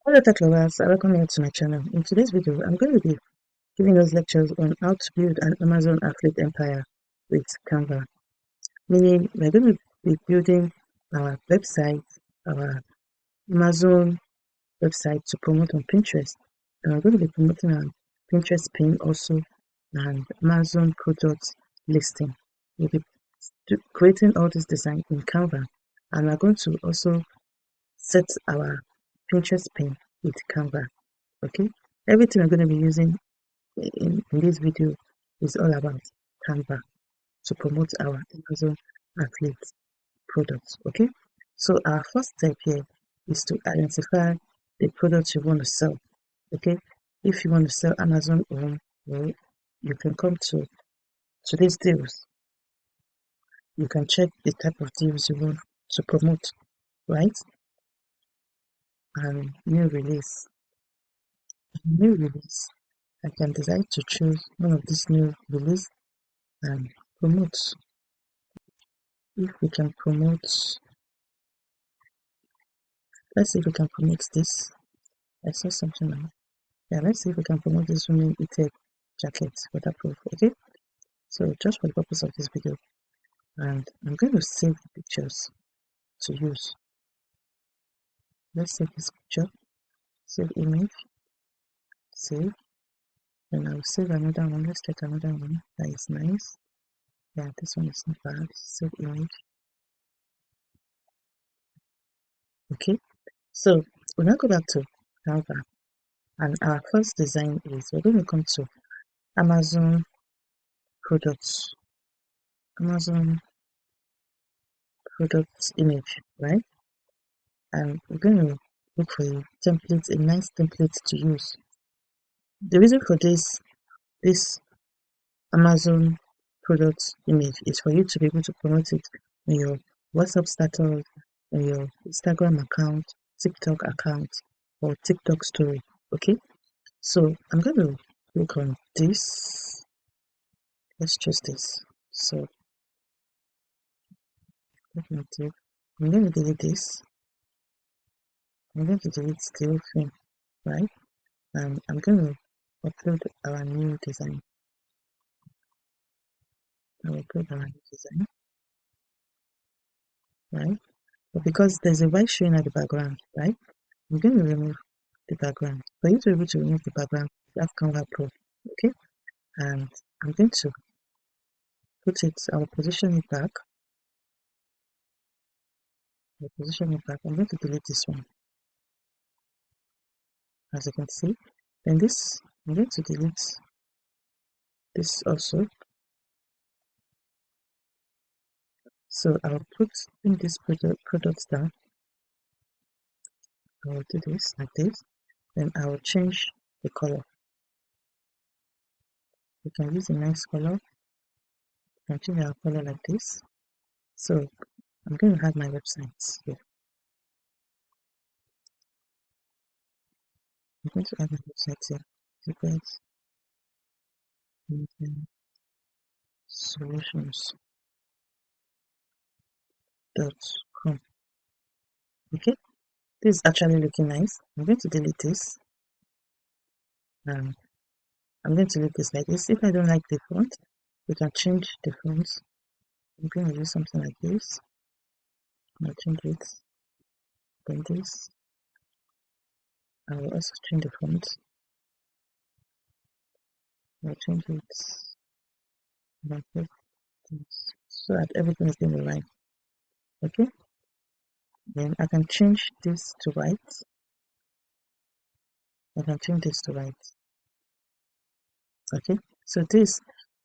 Hello tech lovers, welcome you to my channel. In today's video, I'm going to be giving us lectures on how to build an Amazon affiliate empire with Canva. Meaning, we're going to be building our website, our Amazon website to promote on Pinterest. And we're going to be promoting our Pinterest pin also and Amazon product listing. We'll be creating all this design in Canva. And we're going to also set our Pinterest pin with Canva. Okay, everything I'm going to be using in this video is all about Canva to promote our Amazon affiliate products. Okay, so our first step here is to identify the products you want to sell. Okay, if you want to sell Amazon Home, well, you can come to these deals. You can check the type of deals you want to promote, right? And new release. I can decide to choose one of these new release and promote. If we can promote, let's see if we can promote this. I saw something now. Yeah, let's see if we can promote this women eated jacket waterproof. Okay, so just for the purpose of this video, and I'm going to save the pictures to use. Let's save this picture, save image, save, and I'll save another one. Let's get another one that is nice. Yeah, this one is not bad. Save image. Okay, so we'll now go back to Canva, and our first design is we're going to come to Amazon products, Amazon products image, right? And we're going to look for a template, a nice template to use. The reason for this Amazon product image is for you to be able to promote it on your WhatsApp status, on your Instagram account, TikTok account, or TikTok story. Okay, so I'm going to click on this. Let's choose this. So I'm going to delete this. I'm going to delete the whole thing, right? And I'm going to upload our new design. I will upload our new design, right? But because there's a white showing at the background, right? I'm going to remove the background. For you to be able to remove the background, you have Canva Pro, okay? And I'm going to put it, I'll position it back. I'll position it back. I'm going to delete this one, as you can see. Then this, I'm going to delete this also. So I'll bring this product down. I will do this like this. Then I will change the color. You can use a nice color. You can change our color like this. So I'm going to have my website here. I'm going to add my website here. TechwithBunmi.solutions.com. Okay, this is actually looking nice. I'm going to delete this. I'm going to leave this like this. If I don't like the font, we can change the font. I'm going to use something like this. I'll change it. Then this. I will also change the font. I'll change it like this so that everything is in the line. Okay, then I can change this to white. I can change this to white. Okay, so this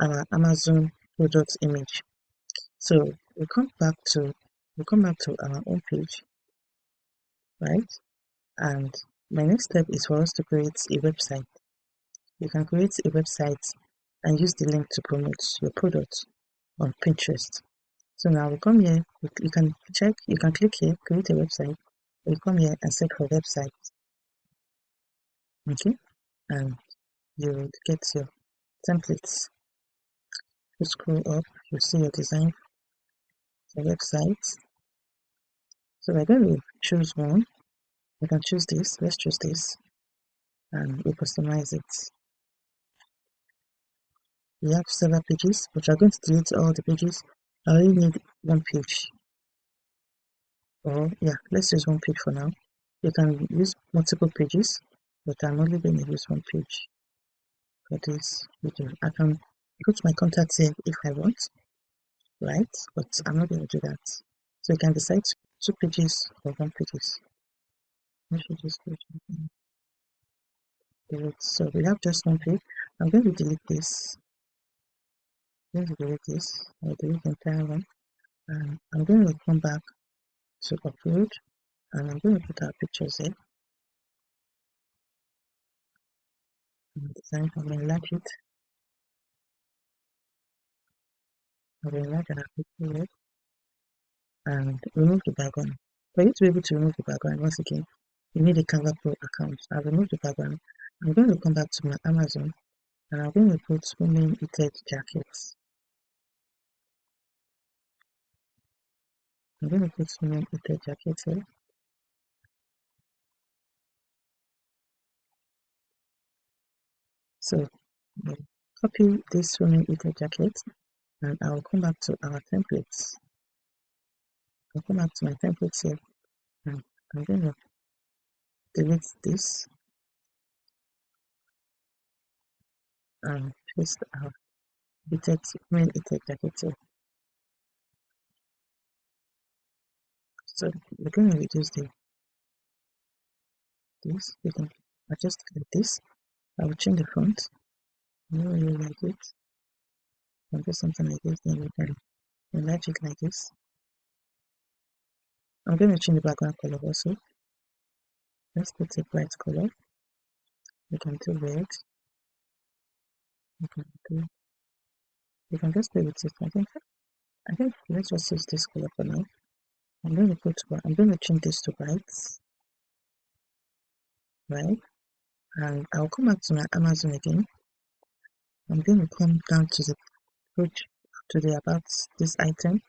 our Amazon product image. So we come back to our home page, right? And my next step is for us to create a website. You can create a website and use the link to promote your product on Pinterest. So now we come here, you can click here, create a website. We come here and search for website. Okay, and you will get your templates. You scroll up, you see your design for websites. So we're going to choose one. We can choose this. Let's choose this, and we customize it. We have several pages, but we're going to delete all the pages. I only need one page. Or yeah, let's use one page for now. You can use multiple pages, but I'm only going to use one page for this video. I can go to my contacts here if I want, right? But I'm not going to do that. So you can decide two pages or one pages. Let me just delete. So we have just one page. I'm going to delete this. I'm going to delete this. I'll delete the entire one. And I'm going to come back to upload, and I'm going to put our pictures here. And design. I'm going to enlarge it. I'm going to enlarge our picture here and remove the background. For you to be able to remove the background, once again, you need a Canva Pro account. I've removed the background. I'm going to come back to my Amazon, and I'm going to put women knitted jackets. I'm going to put women knitted jackets here. So I'll copy this women knitted jacket, and I'll come back to our templates. I'll come back to my templates here, and I'm going to delete this and paste our women knitted jacket here. So we're going to reduce this. We can adjust like this. I will change the font. I don't really like it. I'll do something like this, then we can enlarge it like this. I'm going to change the background color also. Let's put a bright color. We can do red. We can just play with it. I think let's just use this color for now. I'm going to change this to white, right? And I'll come back to my Amazon again. I'm going to come down to the page, to the about this item.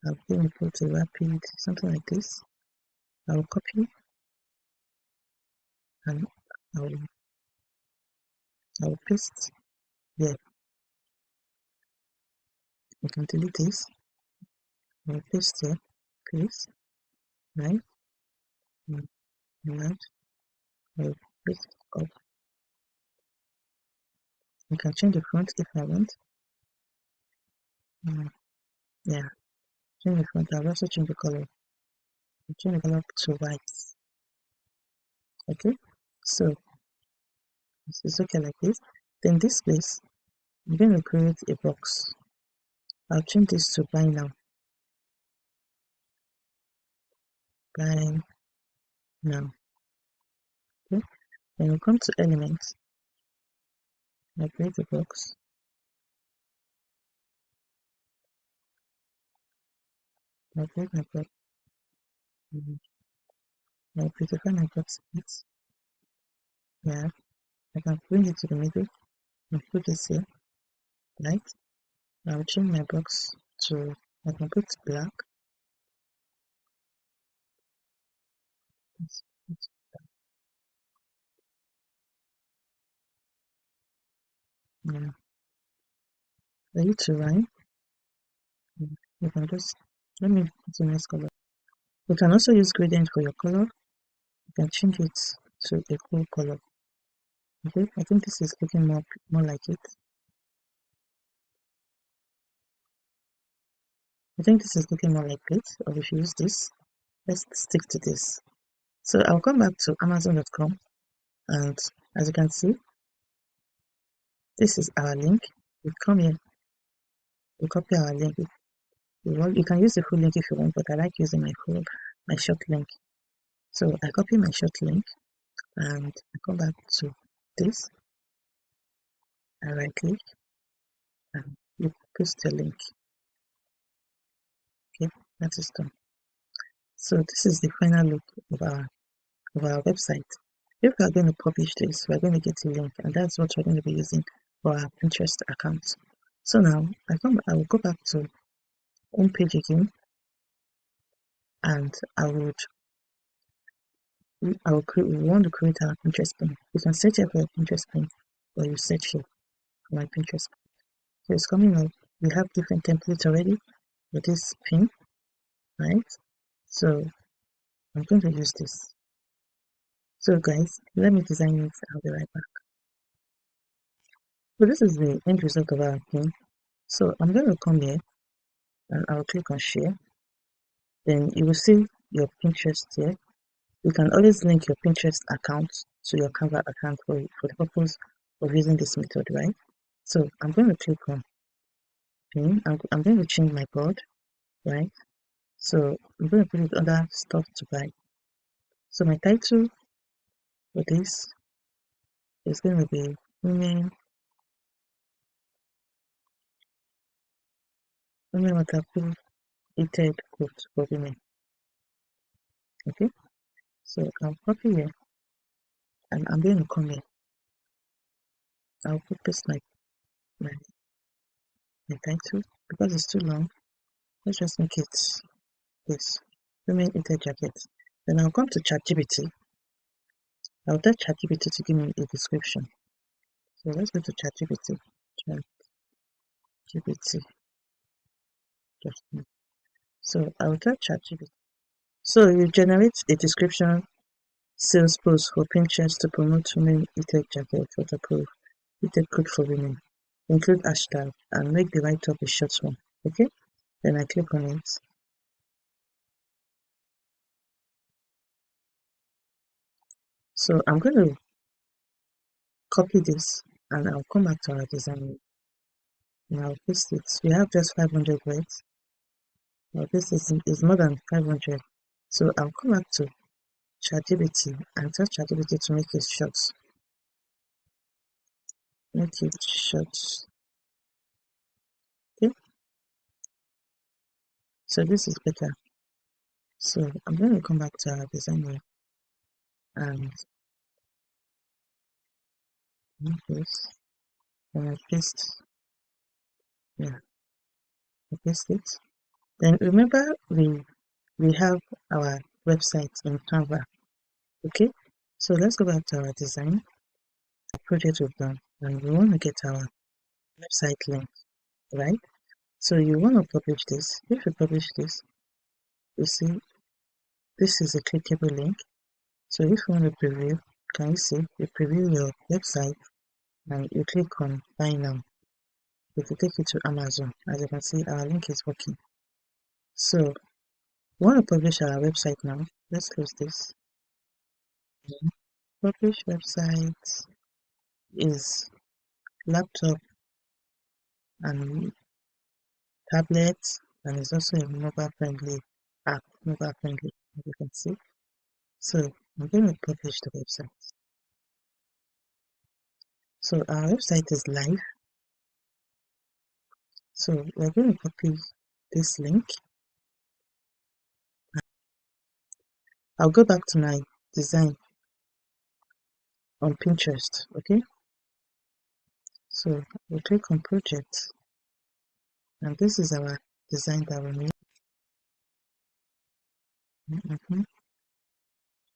I'm going to put a rapid, something like this. I will copy and I will paste here. You can delete this. I will paste here, paste, right? And right. I will paste up. You can change the font if I want. Yeah, change the font. I'll also change the color. I'll change the color to white. Okay, so it's okay like this. Then this place, I'm going to create a box. I'll change this to buy now. Buy now. Okay, then we come to elements. I create a box. I create my box. I prefer my box bits. Yeah, I can bring it to the middle and put this here, right? I'll change my box to, I can put black. Yeah, for you to rhyme, you can just, let me put the next color. You can also use gradient for your color. You can change it to a cool color. Okay, I think this is looking more like it. I think this is looking more like it, or if you use this, let's stick to this. So I'll come back to Amazon.com, and as you can see, this is our link. We come here, we copy our link. You can use the full link if you want, but I like using my short link. So I copy my short link and I come back to this. I right click and you paste the link. Okay, that is done. So this is the final look of our website. If we are going to publish this, we're going to get a link, and that's what we're going to be using for our Pinterest account. So now I will go back to home page again, and I would we want to create our Pinterest pin. You can search here for your Pinterest pin, or you search here for my Pinterest pin. So it's coming up. We have different templates already for this pin, right? So I'm going to use this. So guys, let me design it. I'll be right back. So this is the end result of our pin. So I'm going to come here and I'll click on share. Then you will see your Pinterest here. You can always link your Pinterest account to your Canva account for the purpose of using this method, right? So I'm going to click on pin. I'm going to change my board, right? So I'm going to put it under stuff to buy. So my title for this is going to be women waterproof heated coat for women. Okay, so I'll copy here and I'm going to come here. I'll put this like my title because it's too long. Let's just make it this women heated jacket. Then I'll come to ChatGPT. I'll tell ChatGPT to give me a description. So let's go to ChatGPT. ChatGPT. So I'll tell ChatGPT. So you generate a description sales post for Pinterest to promote women heated jacket waterproof heated coat for women. Include hashtag and make the write-up a short one. Okay? Then I click on it. So I'm going to copy this and I'll come back to our design and I'll paste it. We have just 500 words. Now this is more than 500. So I'll come back to ChatGPT and tell ChatGPT to make it short. Make it short. Okay? So this is better. So I'm going to come back to our design and make this and I paste. Yeah, I paste it. Then remember we have our website in Canva. Okay, so let's go back to our design project we've done and we want to get our website link, right? So you want to publish this. If you publish this, you see this is a clickable link. So if you want to preview, can you see you preview your website and you click on buy now. It will take you to Amazon. As you can see, our link is working. So we want to publish our website now. Let's close this. Publish website is laptop and tablet, and it's also a mobile friendly app, mobile friendly, as you can see. So I'm going to publish the website. So our website is live. So we're going to copy this link. I'll go back to my design on Pinterest. Okay, so we'll click on project, and this is our design that we made.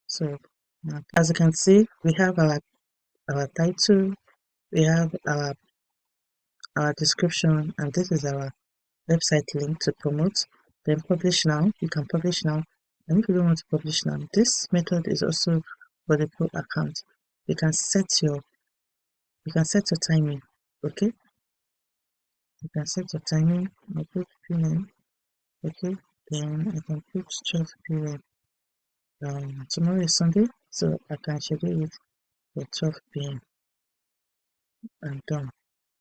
So as you can see, we have our title, we have our description, and this is our website link to promote. Then publish now. You can publish now, and if you don't want to publish now, this method is also for the pro account. You can set your timing. Okay, you can set your timing. I put PM. Okay, then I can put 12 PM. Tomorrow is Sunday, so I can schedule it for 12 PM. I'm done.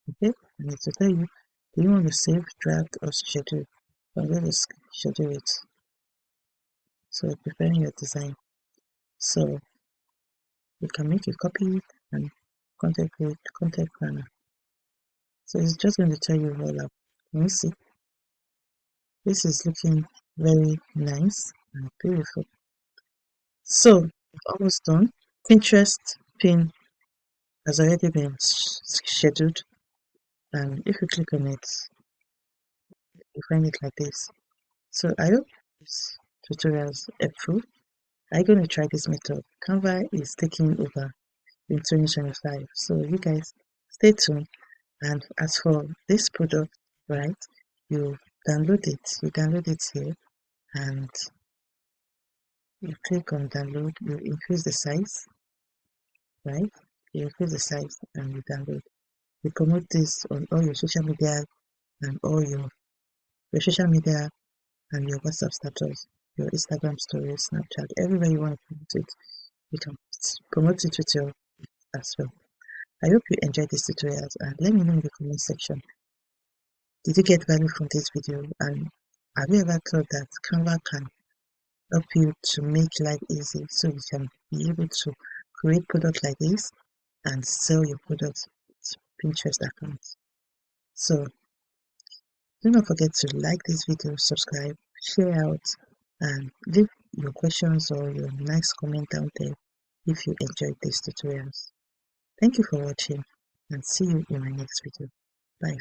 Okay, and it will tell you, do you want to save, draft, or schedule? I'm going to schedule it. So preparing your design. So you can make a copy and content planner. So it's just going to tell you all up. Can you see? This is looking very nice and beautiful. So almost done. Pinterest pin has already been scheduled, and if you click on it, you find it like this. So I hope this tutorial is helpful. I'm going to try this method. Canva is taking over in 2025, so you guys stay tuned. And as for this product, right, you download it here, and you click on download. You increase the size, right? You increase the size and you download. You promote this on all your social media and all your social media and your WhatsApp status, your Instagram stories, Snapchat, everywhere you want to promote it, you can promote it with your as well. I hope you enjoyed this tutorials, and let me know in the comment section. Did you get value from this video? And have you ever thought that Canva can help you to make life easy so you can be able to create products like this and sell your products with Pinterest accounts? So do not forget to like this video, subscribe, share out, and leave your questions or your nice comment down there if you enjoyed these tutorials. Thank you for watching, and see you in my next video. Bye.